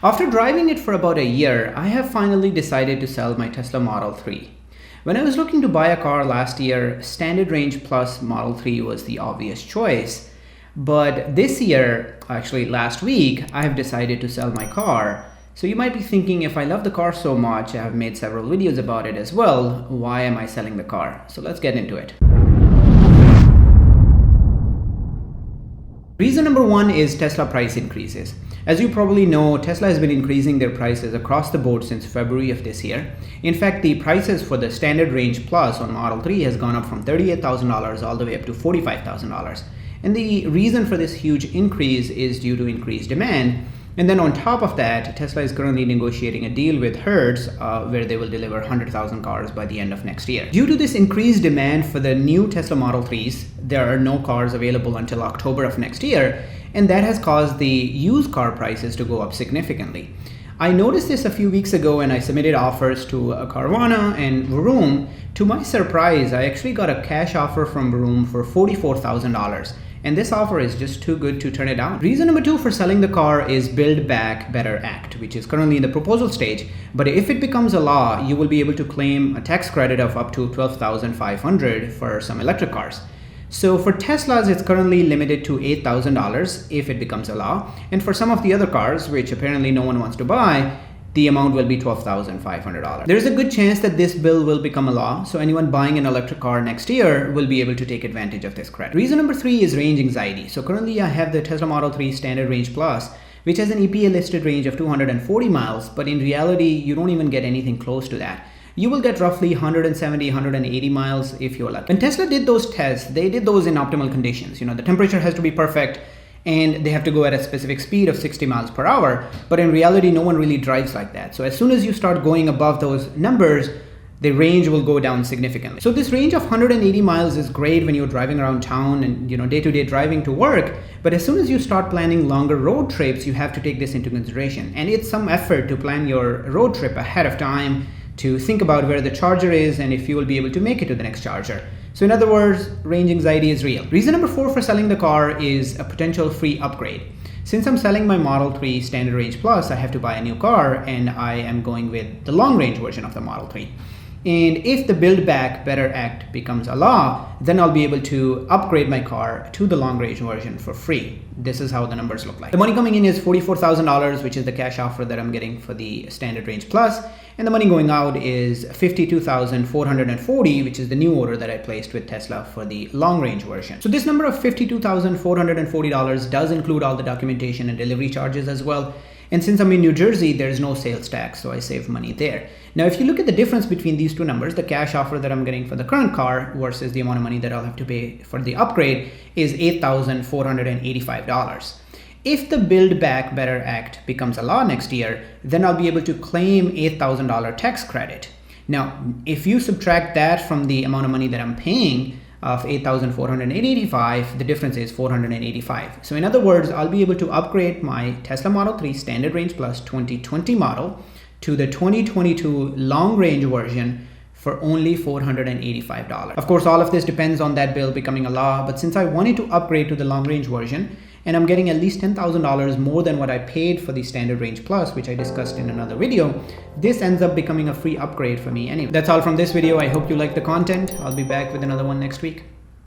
After driving it for about a year, I have finally decided to sell my Tesla Model 3. When I was looking to buy a car last year, Standard Range Plus Model 3 was the obvious choice. But this year, actually last week, I have decided to sell my car. So you might be thinking, if I love the car so much, I have made several videos about it as well, why am I selling the car? So let's get into it. Reason number one is Tesla price increases. As you probably know, Tesla has been increasing their prices across the board since February of this year. In fact, the prices for the Standard Range Plus on Model 3 has gone up from $38,000 all the way up to $45,000. And the reason for this huge increase is due to increased demand. And then on top of that, Tesla is currently negotiating a deal with Hertz where they will deliver 100,000 cars by the end of next year. Due to this increased demand for the new Tesla Model 3s, there are no cars available until October of next year, and that has caused the used car prices to go up significantly. I noticed this a few weeks ago when I submitted offers to Carvana and Vroom. To my surprise, I actually got a cash offer from Vroom for $44,000. And this offer is just too good to turn it down. Reason number two for selling the car is Build Back Better Act, which is currently in the proposal stage. But if it becomes a law, you will be able to claim a tax credit of up to $12,500 for some electric cars. So for Teslas, it's currently limited to $8,000 if it becomes a law. And for some of the other cars, which apparently no one wants to buy, the amount will be $12,500. There's a good chance that this bill will become a law, so anyone buying an electric car next year will be able to take advantage of this credit. Reason number three is range anxiety. So currently I have the Tesla Model 3 Standard Range Plus, which has an EPA listed range of 240 miles, but in reality, you don't even get anything close to that. You will get roughly 170, 180 miles if you're lucky. When Tesla did those tests, they did those in optimal conditions. The temperature has to be perfect, and they have to go at a specific speed of 60 miles per hour. But in reality, no one really drives like that. So as soon as you start going above those numbers, the range will go down significantly. So this range of 180 miles is great when you're driving around town and day-to-day driving to work. But as soon as you start planning longer road trips, you have to take this into consideration. And it's some effort to plan your road trip ahead of time, to think about where the charger is and if you will be able to make it to the next charger. So in other words, range anxiety is real. Reason number four for selling the car is a potential free upgrade. Since I'm selling my Model 3 Standard Range Plus, I have to buy a new car, and I am going with the long range version of the Model 3. And if the Build Back Better Act becomes a law, then I'll be able to upgrade my car to the long range version for free. This is how the numbers look like. The money coming in is $44,000, which is the cash offer that I'm getting for the Standard Range Plus. And the money going out is $52,440, which is the new order that I placed with Tesla for the long range version. So this number of $52,440 does include all the documentation and delivery charges as well. And since I'm in New Jersey, there's no sales tax, so I save money there. Now, if you look at the difference between these two numbers, the cash offer that I'm getting for the current car versus the amount of money that I'll have to pay for the upgrade is $8,485. If the Build Back Better Act becomes a law next year, then I'll be able to claim $8,000 tax credit. Now, if you subtract that from the amount of money that I'm paying of $8,485, the difference is $485. So in other words, I'll be able to upgrade my Tesla Model 3 Standard Range Plus 2020 model to the 2022 long range version for only $485. Of course, all of this depends on that bill becoming a law, but since I wanted to upgrade to the long range version, and I'm getting at least $10,000 more than what I paid for the Standard Range Plus, which I discussed in another video, this ends up becoming a free upgrade for me anyway. That's all from this video. I hope you liked the content. I'll be back with another one next week.